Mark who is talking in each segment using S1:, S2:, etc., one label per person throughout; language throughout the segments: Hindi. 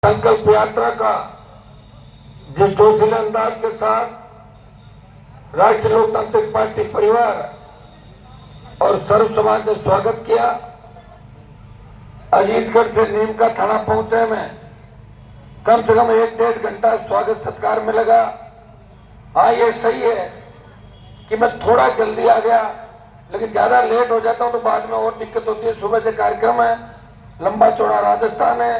S1: संकल्प यात्रा का जिस जोशीले अंदाज के साथ राष्ट्रीय लोकतांत्रिक पार्टी परिवार और सर्व समाज ने स्वागत किया, अजीतगढ़ से नीम का थाना पहुंचे में कम से कम 1-1.5 घंटा स्वागत सत्कार में लगा। हाँ, ये सही है कि मैं थोड़ा जल्दी आ गया, लेकिन ज्यादा लेट हो जाता हूं तो बाद में और दिक्कत होती है। सुबह से कार्यक्रम है, लंबा चौड़ा राजस्थान है,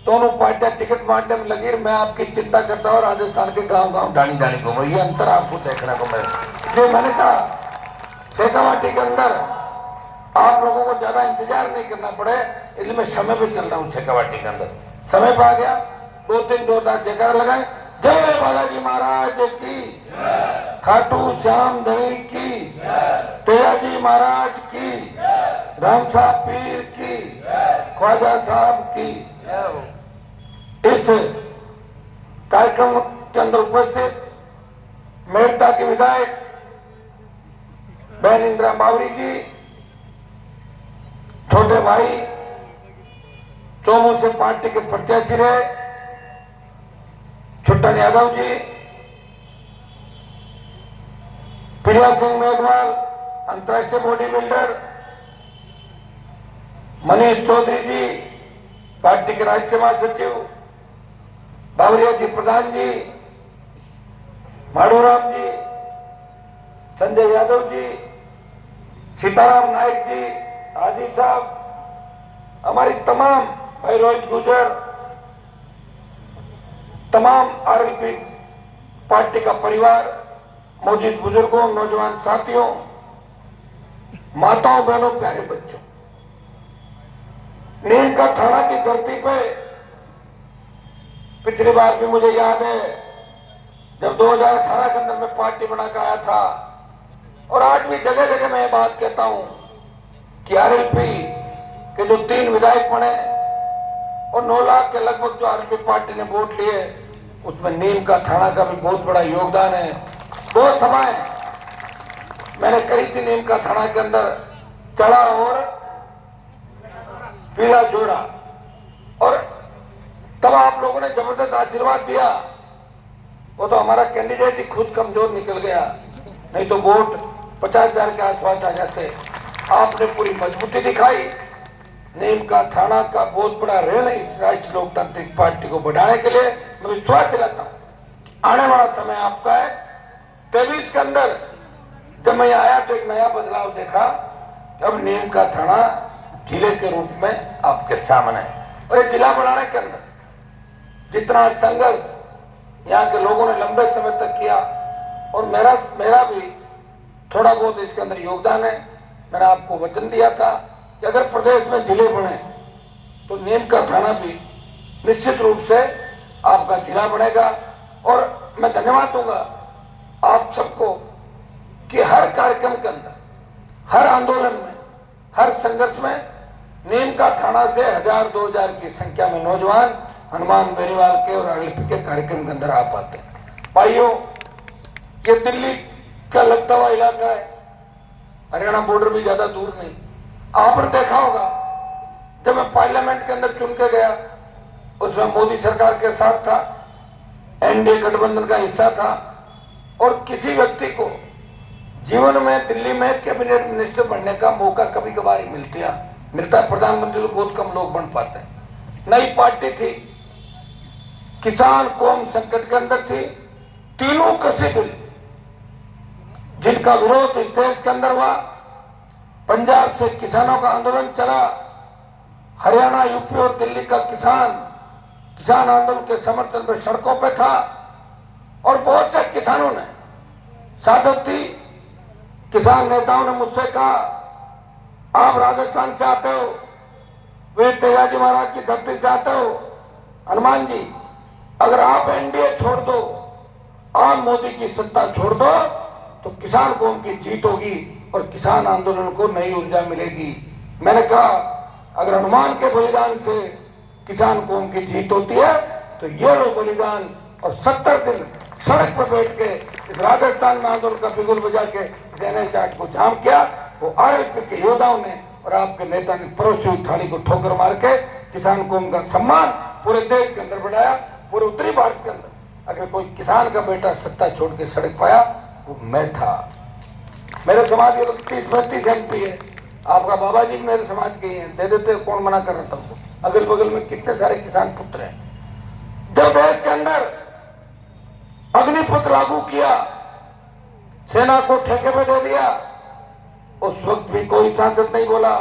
S1: दोनों पार्टियां टिकट बांटने में लगी। मैं आपकी चिंता करता हूं, राजस्थान के गांव-गांव डाणी-डाणी घूमो, ये अंतर आपको देखने को मिले। मैंने कहा शेखावाटी के अंदर आप लोगों को ज्यादा इंतजार नहीं करना पड़े, इसलिए मैं समय पे चल रहा हूँ। शेखावाटी के अंदर समय पे आ गया, 2-3 जोरदार जयकार लगाए। जय बालाजी महाराज की, खाटू श्याम धनी की, तेजाजी महाराज की, राम साहब पीर की, ख्वाजा साहब की। इस कार्यक्रम के अंदर उपस्थित मेड़ता के विधायक बहन इंदिरा बावरी जी, छोटे भाई चोमू से पार्टी के प्रत्याशी रहे छुट्टन यादव जी, प्रिया सिंह मेघवाल अंतर्राष्ट्रीय बॉडी बिल्डर, मनीष चौधरी जी पार्टी के राष्ट्रीय महासचिव, बावरिया जी प्रधान जी, माड़ूराम जी, संजय यादव जी, सीताराम नायक जी, हाजी साहब, हमारी तमाम भाई रोहित गुजर, तमाम आरएलपी पार्टी का परिवार, मौजूद बुजुर्गों, नौजवान साथियों, माताओं, बहनों, प्यारे बच्चों, नीम का थाना की धरती पे पिछली बार भी मुझे याद है जब 2018 के अंदर मैं पार्टी बनाकर आया था, और आज भी जगह जगह मैं ये बात कहता हूं कि आरएलपी के जो 3 विधायक बने और 9 लाख के लगभग जो आरएलपी पार्टी ने वोट लिए, उसमें नीम का थाना का भी बहुत बड़ा योगदान है। 2 सभाएं मैंने करी थी नीम का थाना के अंदर, चढ़ा और पीला जोड़ा, और तब आप लोगों ने जबरदस्त आशीर्वाद दिया। वो तो हमारा कैंडिडेट ही खुद कमजोर निकल गया, नहीं तो वोट 50,000 के आसपास आ जाते। आपने पूरी मजबूती दिखाई। नीम का थाना का बहुत बड़ा ऋण इस राष्ट्रीय लोकतांत्रिक पार्टी को बढ़ाने के लिए मैं विश्वास दिलाता हूं। आने वाला समय आपका है। 23 के अंदर जब मैं आया तो एक नया बदलाव देखा, अब नीम का थाना जिले के रूप में आपके सामने है। और ये जिला बनाने के अंदर जितना संघर्ष यहाँ के लोगों ने लंबे समय तक किया, और मेरा भी थोड़ा बहुत इसके अंदर योगदान है। मैंने आपको वचन दिया था कि अगर प्रदेश में जिले बने तो नीम का थाना भी निश्चित रूप से आपका जिला बनेगा। और मैं धन्यवाद दूंगा आप सबको कि हर कार्यक्रम के अंदर, हर आंदोलन में, हर संघर्ष में नीम का थाना से 1000-2000 की संख्या में नौजवान हनुमान बेनीवाल के और आरएलपी के कार्यक्रम के अंदर आ पाते हैं। भाइयों, ये दिल्ली का लगता हुआ इलाका है, हरियाणा बॉर्डर भी ज्यादा दूर नहीं। आपने देखा होगा जब मैं पार्लियामेंट के अंदर चुन के गया, उसमें मोदी सरकार के साथ था, एनडीए गठबंधन का हिस्सा था, और किसी व्यक्ति को जीवन में दिल्ली में कैबिनेट मिनिस्टर बनने का मौका कभी कभार मिलता है। प्रधानमंत्री तो बहुत कम लोग बन पाते हैं। नई पार्टी थी, किसान कौम संकट के अंदर थी। तीनों कृषि बिल जिनका विरोध इस देश के अंदर हुआ, पंजाब से किसानों का आंदोलन चला, हरियाणा, यूपी और दिल्ली का किसान आंदोलन के समर्थन में सड़कों पे था, और बहुत से किसानों ने शहादत दी। किसान नेताओं ने मुझसे कहा, आप राजस्थान से आते हो, वे तेजाजी महाराज की धरती से आते हो, हनुमान जी अगर आप एनडीए छोड़ दो, आप मोदी की सत्ता छोड़ दो, तो किसान कौम की जीत होगी और किसान आंदोलन को नई ऊर्जा मिलेगी। मैंने कहा अगर हनुमान के बलिदान से किसान कौम की जीत होती है तो ये लो बलिदान। और 70 दिन सड़क पर बैठ के इस राजस्थान में आंदोलन का बिगुल बजा के देने चाट को जाम किया। वो आरएलपी के योद्धाओं ने और आपके नेता ने पड़ोसी थाली को ठोकर मार के किसान कौम का सम्मान पूरे देश के अंदर बढ़ाया, पूरे उत्तरी भारत के अंदर अगर कोई किसान का बेटा सत्ता छोड़ के सड़क पाया वो मैं था। मेरे समाज के तो 30-32 MP है, आपका बाबा जी मेरे समाज के ही हैं, दे देते, कौन मना कर रहा था उनको। अगल बगल में कितने सारे किसान पुत्र हैं। जब देश के अंदर अग्निपथ लागू किया, सेना को ठेके पे दे दिया, उस वक्त भी कोई सांसद नहीं बोला।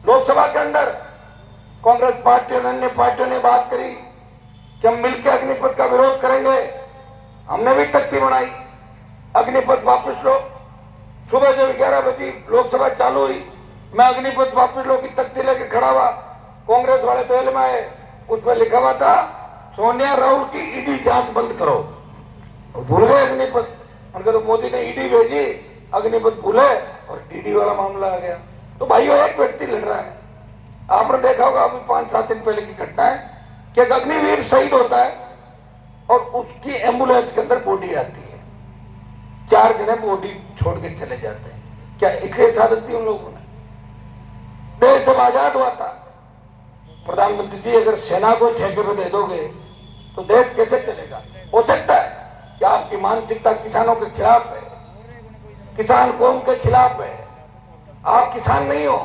S1: लोकसभा के अंदर कांग्रेस पार्टी और अन्य पार्टियों ने बात करी कि हम मिलकर अग्निपथ का विरोध करेंगे। हमने भी तख्ती बनाई, अग्निपथ वापस लो। सुबह जब 11 बजे लोकसभा चालू हुई, मैं अग्निपथ वापस लो की तख्ती लेके खड़ा हुआ। कांग्रेस वाले पहले में आए, उसमें लिखा हुआ था सोनिया राहुल की ईडी जांच बंद करो। भूल गए अग्निपथ, उनके तो मोदी ने ईडी भेजी, अग्निपथ भूले और ईडी वाला मामला आ गया। तो भाइयों एक व्यक्ति लड़ रहा है, आपने देखा होगा अभी 5-7 दिन पहले की घटना है कि एक अग्निवीर शहीद होता है और उसकी एम्बुलेंस के अंदर बॉडी आती है, 4 जने बॉडी छोड़ के चले जाते हैं। क्या इसलिए शहादत दी उन लोगों ने? देश जब आजाद हुआ था, प्रधानमंत्री जी अगर सेना को ठेके पे दे दोगे तो देश कैसे चलेगा? हो सकता है कि आपकी मानसिकता किसानों के खिलाफ है, किसान कौम के खिलाफ है। आप किसान नहीं हो,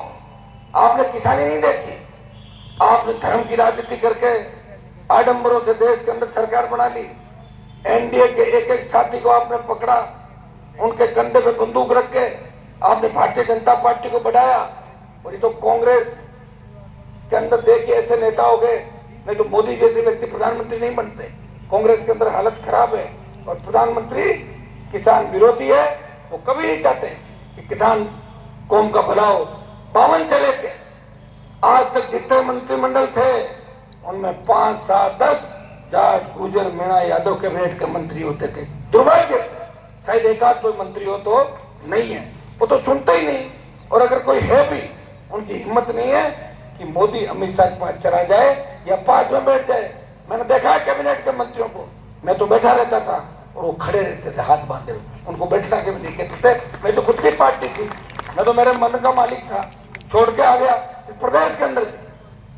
S1: आपने किसानी नहीं देखी, आपने धर्म की राजनीति करके आडंबरों से देश के अंदर सरकार बना ली। एनडीए के एक साथी को आपने पकड़ा, उनके कंधे पे बंदूक रख के आपने भारतीय जनता पार्टी को बढ़ाया। और ये तो कांग्रेस के अंदर देखिए ऐसे नेता हो गए, नहीं तो मोदी जैसे व्यक्ति प्रधानमंत्री नहीं बनते। कांग्रेस के अंदर हालत खराब है और प्रधानमंत्री किसान विरोधी है। वो कभी नहीं चाहते कि किसान कौम का भला हो। 52 से लेके आज तक जितने मंत्रिमंडल थे उनमें 5, 7, 10 जाट, गुजर, मीणा, यादव कैबिनेट के मंत्री होते थे। दुर्भाग्य से शायद एक आध कोई मंत्री हो तो नहीं है, वो तो सुनते ही नहीं। और अगर कोई है भी, उनकी हिम्मत नहीं है कि मोदी अमित शाह के पास चला जाए या 5 में बैठ जाए। मैंने देखा है कैबिनेट के मंत्रियों को, मैं तो बैठा रहता था और वो खड़े रहते थे हाथ बांधे हुए, उनको बैठना के भी नहीं कहते थे। मैं तो खुद की पार्टी थी, मैं तो मेरे मन का मालिक था, छोड़ के आ गया। इस प्रदेश के अंदर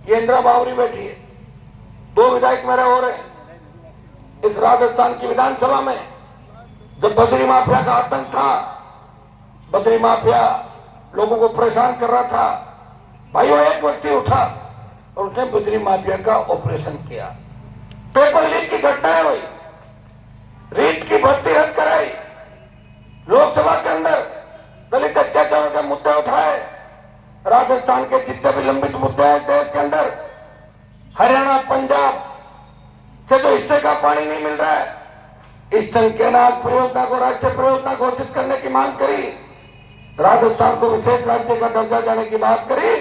S1: ये इंदिरा बावरी बैठी है, 2 विधायक मेरे हो रहे। इस राजस्थान की विधानसभा में जब बद्री माफिया का आतंक था, बद्री माफिया लोगों को परेशान कर रहा था, भाइयों एक व्यक्ति उठा और उसने बद्री माफिया का ऑपरेशन किया। पेपर लीक की घटनाएं हुई, रीट की भर्ती रद्द कराई, लोकसभा के अंदर दलित अत्याचार के मुद्दे उठाए, राजस्थान के जितने भी लंबित मुद्दे हैं देश के अंदर, हरियाणा, पंजाब से जो हिस्से का पानी नहीं मिल रहा है, ईस्टर्न कैनाल परियोजना को राष्ट्रीय परियोजना घोषित करने की मांग करी, राजस्थान को विशेष राज्य का दर्जा देने की बात करी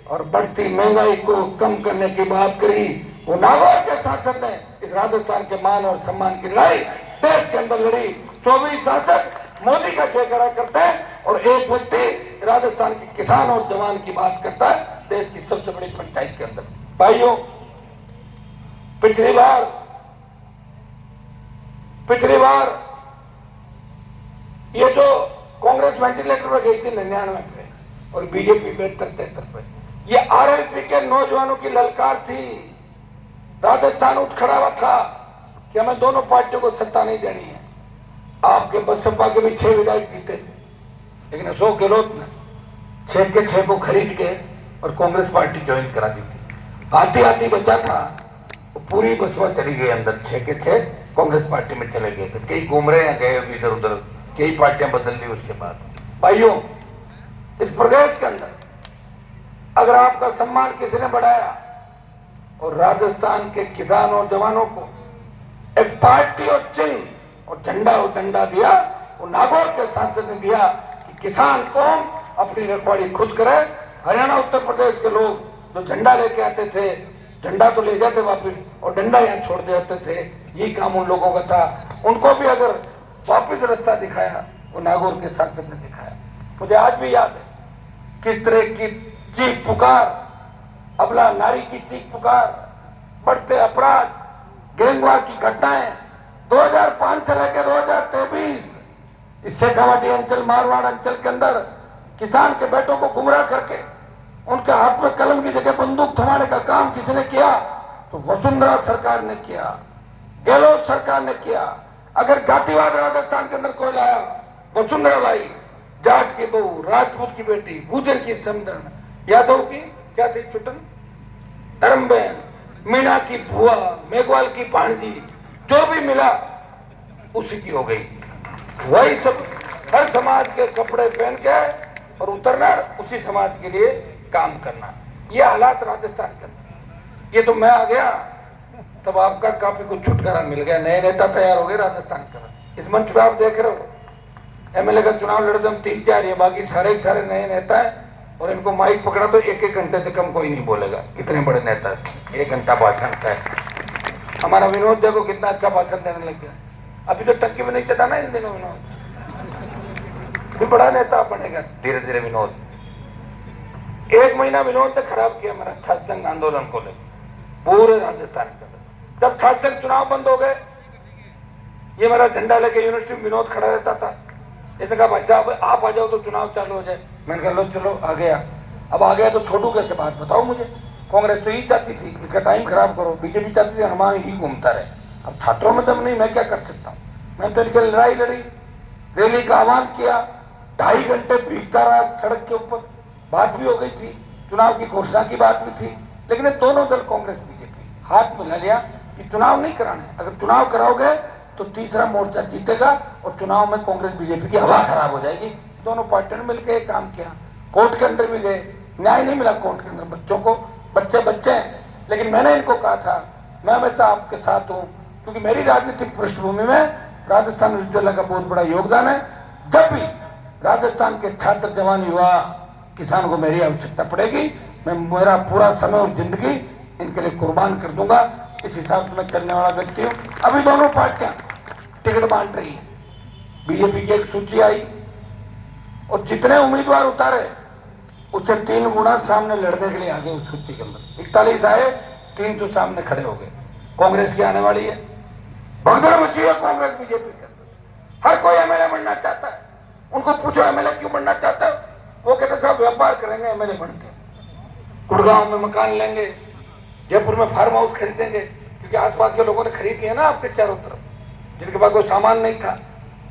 S1: और बढ़ती महंगाई को कम करने की बात करी। वो नागौर के सांसद ने इस राजस्थान के मान और सम्मान की लड़ाई देश के अंदर लड़ी। 24 सांसद मोदी का जयकारा करते हैं और एक व्यक्ति राजस्थान के किसान और जवान की बात करता है देश की सबसे बड़ी पंचायत के अंदर। भाइयों, पिछली बार ये जो कांग्रेस वेंटिलेटर पर गई थी 99 पे और बीजेपी 72-73 पे, ये आरएलपी के नौजवानों की ललकार थी। राजस्थान उठ खड़ा हुआ था कि हमें दोनों पार्टियों को सत्ता नहीं देनी है। आपके बसपा के भी 6 विधायक जीते थे, लेकिन अशोक गहलोत ने 6 के 6 को खरीद के और कांग्रेस पार्टी ज्वाइन करा दी थी। आती आती बचा था, वो पूरी बसपा चली गई अंदर, 6 के 6 कांग्रेस पार्टी में चले गए थे। कई घूम रहे हैं, गए अभी इधर उधर, कई पार्टियां बदल ली उसके बाद। भाइयों, इस प्रदेश के अंदर अगर आपका सम्मान किसी ने बढ़ाया और राजस्थान के किसानों और जवानों को एक पार्टी और चिन्ह और झंडा और डंडा दिया, वो नागौर के सांसद ने दिया कि किसान कौम अपनी रखवाली खुद करे। हरियाणा, उत्तर प्रदेश के लोग जो झंडा लेके आते थे, झंडा तो ले जाते वापिस और डंडा यहाँ छोड़ देते थे, यही काम उन लोगों का था। उनको भी अगर वापिस रास्ता दिखाया, वो नागौर के सांसद ने दिखाया। मुझे आज भी याद है किस तरह की चीख पुकार, अबला नारी की चीख पुकार, बढ़ते अपराध, गैंगवार की घटनाएं 2005 से लेकर 2023 इस शेखावाटी अंचल, मारवाड़ अंचल के अंदर किसान के बेटों को गुमराह करके उनके हाथ में कलम की जगह बंदूक थमाने का काम किसने किया? तो वसुंधरा सरकार ने किया, गहलोत सरकार ने किया। अगर जातिवाद राजस्थान के अंदर कोई लाया, वसुंधरा लाई, जाट की बहू, राजपूत की बेटी, गुजर की समधन, यादव की क्या थी चुटन, धर्मबहन, मीणा की बुआ, मेघवाल की भांजी, जो भी मिला उसी की हो गई। वही सब हर समाज के कपड़े पहन के और उतरना, उसी समाज के लिए काम करना, ये हालात राजस्थान के अंदर। ये तो मैं आ गया तब आपका काफी कुछ छुटकारा मिल गया, नए नेता तैयार हो गए राजस्थान के। इस मंच पे आप देख रहे हो एमएलए का चुनाव लड़े तो हम 3-4, ये बाकी सारे सारे नए नेता है, और इनको माइक पकड़ा तो 1-1 घंटे से कम कोई नहीं बोलेगा, इतने बड़े नेता है। 1 घंटा भाषण है। हमारा विनोद देखो कितना अच्छा भाषण देने लग गया, अभी तो टंकी में नहीं चढ़ा ना इन दिनों विनोद, भी बड़ा नेता बनेगा धीरे धीरे विनोद। 1 महीना विनोद ने खराब किया मेरा छात्र संघ आंदोलन को लेकर पूरे राजस्थान के अंदर। जब छात्र संघ चुनाव बंद हो गए, ये मेरा झंडा लेके यूनिवर्सिटी में विनोद खड़ा रहता था। इसने कहा भाई साहब आप आ जाओ तो चुनाव चालू हो जाए। मैंने कहा लो चलो आ गया। अब आ गया तो छोड़ू कैसे, बात बताओ मुझे। कांग्रेस तो यही चाहती थी इसका टाइम खराब करो, बीजेपी चाहती थी हनुमान ही घूमता रहे। अब छात्रों में दम नहीं, मैं क्या कर सकता हूँ। मैंने तो इनके लड़ाई लड़ी, रैली का आह्वान किया, 2.5 घंटे भीगता रहा सड़क के ऊपर, बात भी हो गई थी, चुनाव की घोषणा की बात भी थी। लेकिन दोनों दल कांग्रेस बीजेपी हाथ मिला लिया कि चुनाव नहीं कराने, अगर चुनाव कराओगे तो तीसरा मोर्चा जीतेगा और चुनाव में कांग्रेस बीजेपी की हवा खराब हो जाएगी। दोनों पार्टियों ने मिलकर काम किया, कोर्ट के अंदर भी गए, न्याय नहीं मिला कोर्ट के अंदर। बच्चों को बच्चे हैं, लेकिन मैंने इनको कहा था मैं हमेशा आपके साथ हूं, क्योंकि मेरी राजनीतिक पृष्ठभूमि में राजस्थान विश्वविद्यालय का बहुत बड़ा योगदान है। जब भी राजस्थान के छात्र, जवान, युवा, किसान को मेरी आवश्यकता पड़ेगी, मैं मेरा पूरा समय और जिंदगी इनके लिए कुर्बान कर दूंगा। इस हिसाब से मैं चलने वाला व्यक्ति हूं। अभी दोनों पार्टियां टिकट बांट रही है, बीजेपी की एक सूची आई और जितने उम्मीदवार उतारे उससे 3 गुना सामने लड़ने के लिए आगे उस सूची के अंदर 41 आए, 300 सामने खड़े हो गए। कांग्रेस की आने वाली है, भगदड़ मची है कांग्रेस बीजेपी के अंदर। हर कोई एमएलए बनना चाहता है। उनको पूछो एमएलए क्यों बनना चाहता है, वो कहते साहब व्यापार करेंगे एमएलए बनते, गुड़गांव में मकान लेंगे, जयपुर में फार्म हाउस खरीदेंगे, क्योंकि आसपास के लोगों ने खरीद लिया ना आपके चारों तरफ, जिनके पास कोई सामान नहीं था।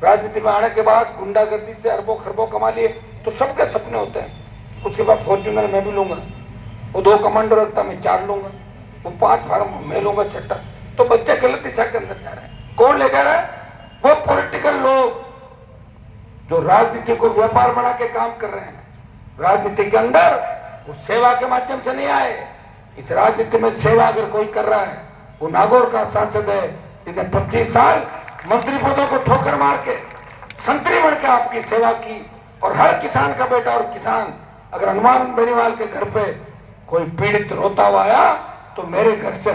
S1: राजनीति में आने के बाद गुंडागर्दी से अरबों खरबों कमा लिए, तो सबके सपने होते हैं उसके बाद फॉर्च्यूनर मैं भी लूंगा, वो 2 कमांडो रखता मैं 4 लूंगा, वो 5 फार्म मैं लूंगा 6। तो बच्चे गलत दिशा के अंदर जा रहे हैं। कौन ले जा रहा है? वो पॉलिटिकल लोग जो राजनीति को व्यापार बना के काम कर रहे हैं। राजनीति के अंदर वो सेवा के माध्यम से नहीं आए। इस राजनीति में सेवा अगर कोई कर रहा है, वो नागौर का सांसद है जिसने 25 साल मंत्री पदों को ठोकर मार के संतरी बन के आपकी सेवा की। और हर किसान का बेटा और किसान, अगर हनुमान बेनीवाल के घर पे कोई पीड़ित रोता हुआ आया तो मेरे घर से